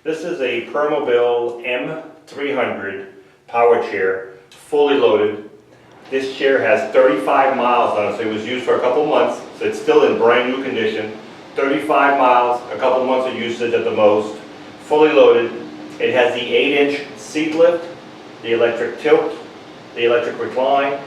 This is a Permobil M300 power chair, fully loaded. This chair has 35 miles on it, so it was used for a couple months, so it's still in brand new condition. 35 miles, a couple months of usage at the most, fully loaded. It has the 8-inch seat lift, the electric tilt, the electric recline,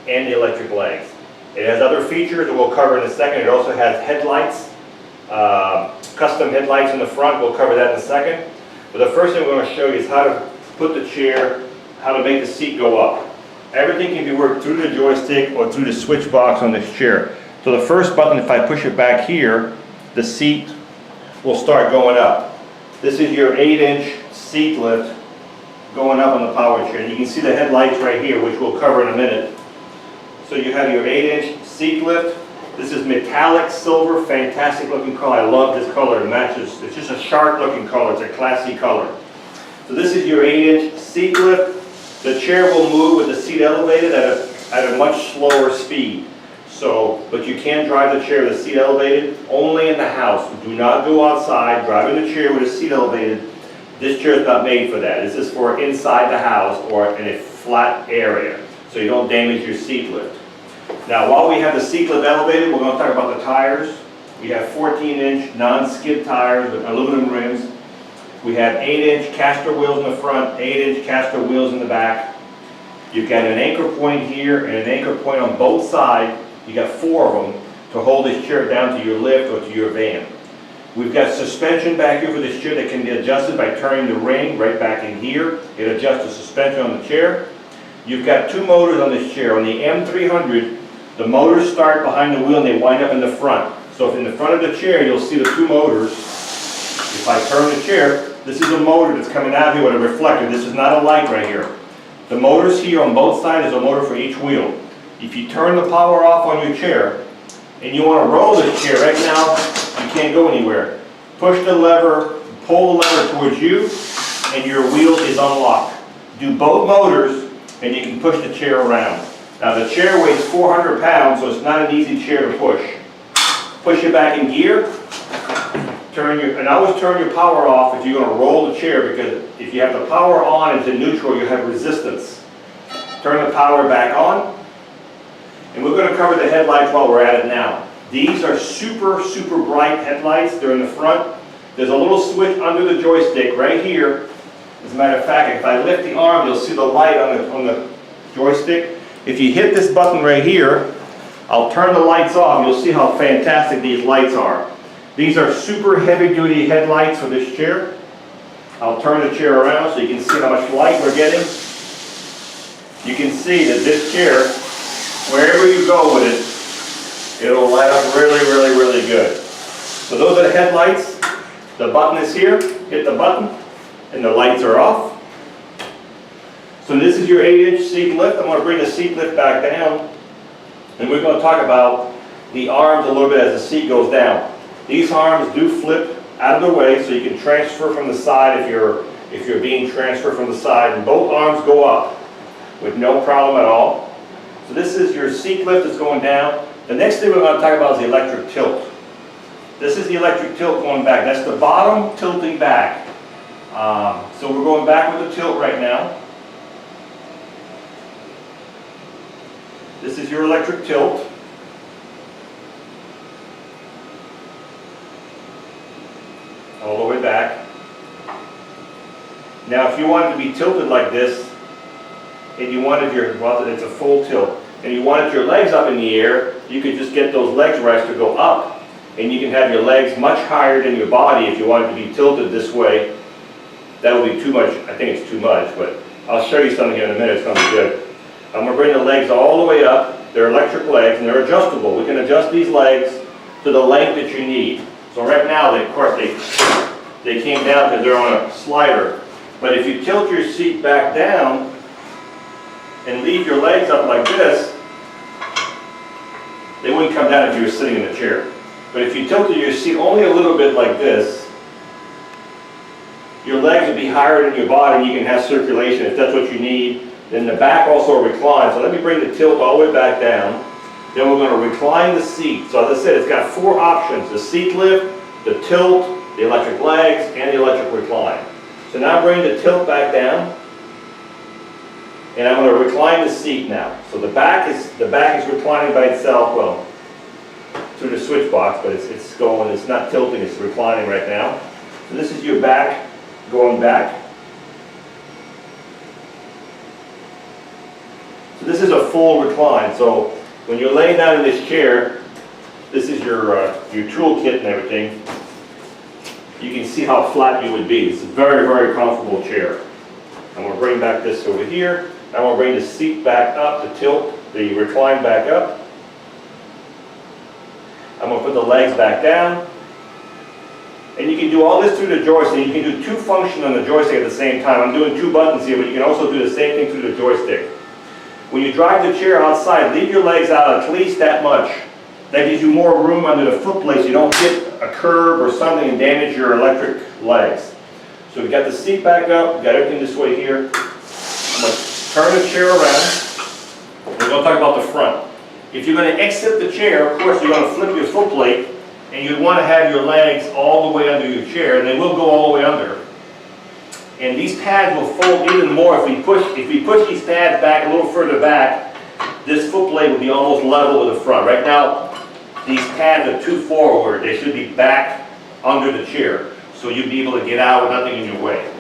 and the electric legs. It has other features that we'll cover in a second. It also has headlights, custom headlights in the front. We'll cover that in a second. But the first thing we're going to show you is how to put the chair, how to make the seat go up. Everything can be worked through the joystick or through the switch box on this chair. So the first button, if I push it back here, the seat will start going up. This is your 8-inch seat lift going up on the power chair. And you can see the headlights right here, which we'll cover in a minute. So you have your 8-inch seat lift. This is metallic silver, fantastic looking color. I love this color, it matches. It's just a sharp looking color, it's a classy color. So this is your 8-inch seat lift. The chair will move with the seat elevated at a much slower speed. So, but you can drive the chair with the seat elevated only in the house. Do not go outside driving the chair with the seat elevated. This chair is not made for that. This is for inside the house or in a flat area, so you don't damage your seat lift. Now, while we have the seat lift elevated, we're going to talk about the tires. We have 14-inch non-skid tires with aluminum rims. We have 8-inch caster wheels in the front, 8-inch caster wheels in the back. You've got an anchor point here and an anchor point on both sides. You got 4 of them to hold this chair down to your lift or to your van. We've got suspension back here for this chair that can be adjusted by turning the ring right back in here. It adjusts the suspension on the chair. You've got 2 motors on this chair. On the M300, the motors start behind the wheel and they wind up in the front. So if in the front of the chair, you'll see the 2 motors. If I turn the chair, this is a motor that's coming out here with a reflector. This is not a light right here. The motors here on both sides is a motor for each wheel. If you turn the power off on your chair and you want to roll this chair right now, you can't go anywhere. Push the lever, pull the lever towards you, and your wheel is unlocked. Do both motors and you can push the chair around. Now the chair weighs 400 pounds, so it's not an easy chair to push. Push it back in gear, and always turn your power off if you're going to roll the chair, because if you have the power on into neutral, you have resistance. Turn the power back on, and we're going to cover the headlights while we're at it now. These are super, super bright headlights. They're in the front. There's a little switch under the joystick right here. As a matter of fact, if I lift the arm, you'll see the light on the joystick. If you hit this button right here, I'll turn the lights off. You'll see how fantastic these lights are. These are super heavy-duty headlights for this chair. I'll turn the chair around so you can see how much light we're getting. You can see that this chair, wherever you go with it, it'll light up really, really, really good. So those are the headlights. The button is here. Hit the button, and the lights are off. So this is your 8-inch seat lift. I'm going to bring the seat lift back down, and we're going to talk about the arms a little bit as the seat goes down. These arms do flip out of the way, so you can transfer from the side if you're being transferred from the side, and both arms go up with no problem at all. So this is your seat lift that's going down. The next thing we're going to talk about is the electric tilt. This is the electric tilt going back. That's the bottom tilting back. So we're going back with the tilt right now. This is your electric tilt. All the way back. Now if you wanted to be tilted like this, and you wanted it's a full tilt, and you wanted your legs up in the air, you could just get those legs rests to go up, and you can have your legs much higher than your body if you wanted to be tilted this way. That would be too much. I think it's too much, but I'll show you something here in a minute. It's going to be good. I'm going to bring the legs all the way up. They're electric legs, and they're adjustable. We can adjust these legs to the length that you need. So right now, of course, they came down because they're on a slider. But if you tilt your seat back down and leave your legs up like this, they wouldn't come down if you were sitting in the chair. But if you tilted your seat only a little bit like this, your legs would be higher than your body, and you can have circulation if that's what you need. Then the back also reclines. So let me bring the tilt all the way back down. Then we're going to recline the seat. So as I said, it's got 4 options: the seat lift, the tilt, the electric legs, and the electric recline. So now bring the tilt back down, and I'm going to recline the seat now. So the back is reclining by itself, well, through the switch box, but it's not tilting, it's reclining right now. So this is your back going back. So this is a full recline. So when you're laying down in this chair, this is your toolkit and everything. You can see how flat you would be. It's a very, very comfortable chair. I'm going to bring back this over here. I'm going to bring the seat back up, the tilt, the recline back up. I'm going to put the legs back down. And you can do all this through the joystick. You can do two functions on the joystick at the same time. I'm doing two buttons here, but you can also do the same thing through the joystick. When you drive the chair outside, leave your legs out at least that much. That gives you more room under the footplate so you don't hit a curb or something and damage your electric legs. So we've got the seat back up, we've got everything this way here. I'm going to turn the chair around. We're going to talk about the front. If you're going to exit the chair, of course, you're going to flip your footplate, and you want to have your legs all the way under your chair, and they will go all the way under. And these pads will fold even more if we push these pads back a little further back. This footplate will be almost level with the front. Right now, these pads are too forward. They should be back under the chair, so you'll be able to get out with nothing in your way.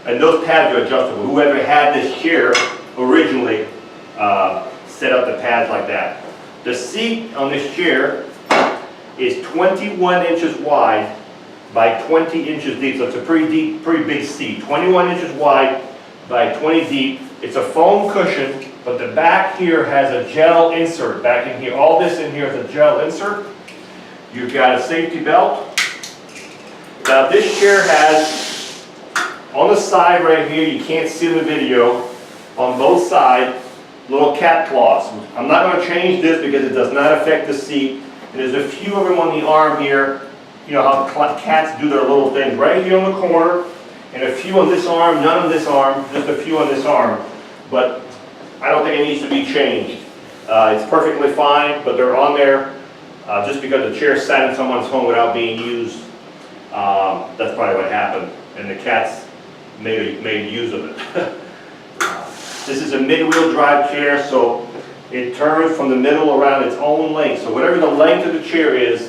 And those pads are adjustable. Whoever had this chair originally set up the pads like that. The seat on this chair is 21 inches wide by 20 inches deep. So it's a pretty big seat. 21 inches wide by 20 deep. It's a foam cushion, but the back here has a gel insert back in here. All this in here is a gel insert. You've got a safety belt. Now this chair has, on the side right here, you can't see the video, on both sides, little cat claws. I'm not going to change this because it does not affect the seat. There's a few of them on the arm here. You know how cats do their little things right here on the corner, and a few on this arm, none on this arm, just a few on this arm. But I don't think it needs to be changed. It's perfectly fine, but they're on there just because the chair sat in someone's home without being used. That's probably what happened, and the cats made use of it. This is a mid-wheel drive chair, so it turns from the middle around its own length. So whatever the length of the chair is,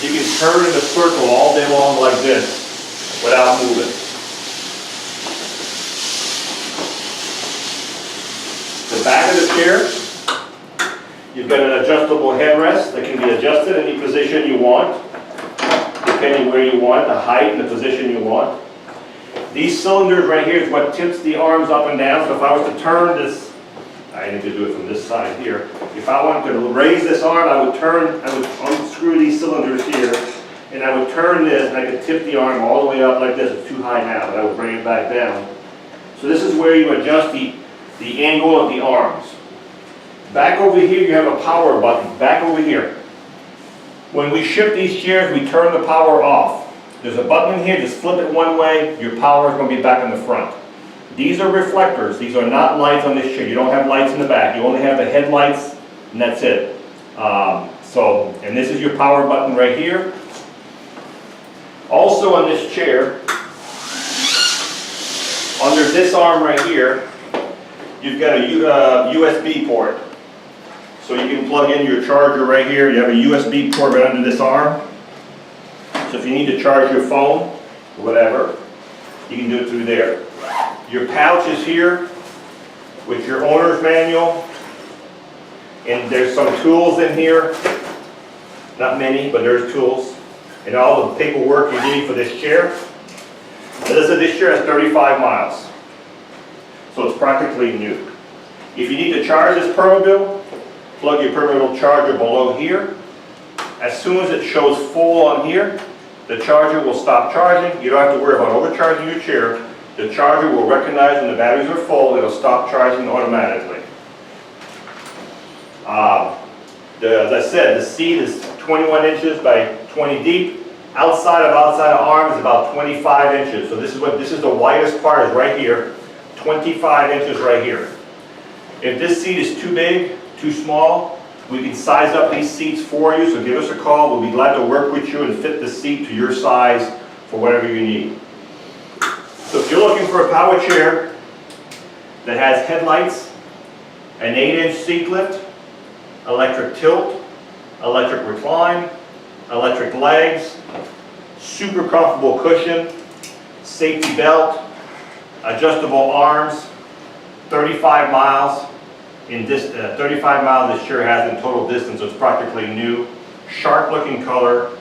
you can turn in a circle all day long like this without moving. The back of the chair, you've got an adjustable headrest that can be adjusted any position you want, depending where you want, the height and the position you want. These cylinders right here is what tips the arms up and down. So if I was to turn this, I need to do it from this side here. If I wanted to raise this arm, I would unscrew these cylinders here, and I would turn this, and I could tip the arm all the way up like this. It's too high now, but I would bring it back down. So this is where you adjust the angle of the arms. Back over here, you have a power button. Back over here. When we ship these chairs, we turn the power off. There's a button in here, just flip it one way, your power is going to be back in the front. These are reflectors. These are not lights on this chair. You don't have lights in the back. You only have the headlights, and that's it. And this is your power button right here. Also on this chair, under this arm right here, you've got a USB port. So you can plug in your charger right here. You have a USB port right under this arm. So if you need to charge your phone, or whatever, you can do it through there. Your pouch is here with your owner's manual, and there's some tools in here. Not many, but there's tools. And all the paperwork you need for this chair. This chair has 35 miles, so it's practically new. If you need to charge this Permobil, plug your Permobil charger below here. As soon as it shows full on here, the charger will stop charging. You don't have to worry about overcharging your chair. The charger will recognize when the batteries are full, it'll stop charging automatically. As I said, the seat is 21 inches by 20 deep. Outside of arm is about 25 inches. So this is the widest part is right here, 25 inches right here. If this seat is too big, too small, we can size up these seats for you, so give us a call. We'll be glad to work with you and fit the seat to your size for whatever you need. you're looking for a power chair that has headlights, an 8-inch seat lift, electric tilt, electric recline, electric legs, super comfortable cushion, safety belt, adjustable arms, 35 miles this chair has in total distance, so it's practically new. Sharp looking color.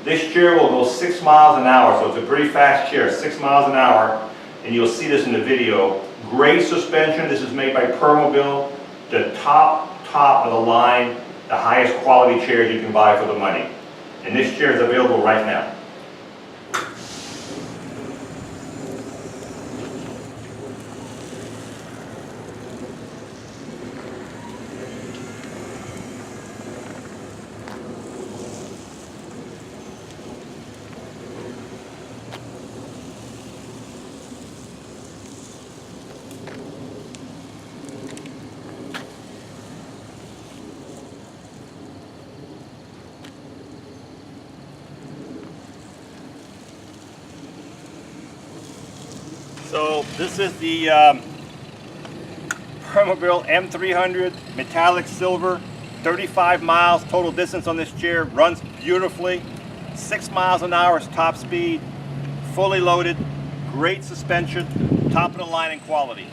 This chair will go 6 miles an hour, so it's a pretty fast chair, 6 miles an hour, and you'll see this in the video. Great suspension. This is made by Permobil, the top of the line, the highest quality chairs you can buy for the money. And this chair is available right now. So this is the Permobil M300 metallic silver, 35 miles total distance on this chair, runs beautifully, 6 miles an hour is top speed, fully loaded, great suspension, top of the line in quality.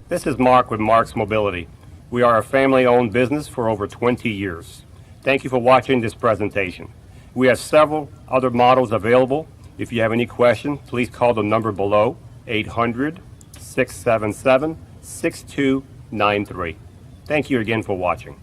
This is Mark with Mark's Mobility. We are a family-owned business for over 20 years. Thank you for watching this presentation. We have several other models available. If you have any questions, please call the number below, 800-677-6293. Thank you again for watching.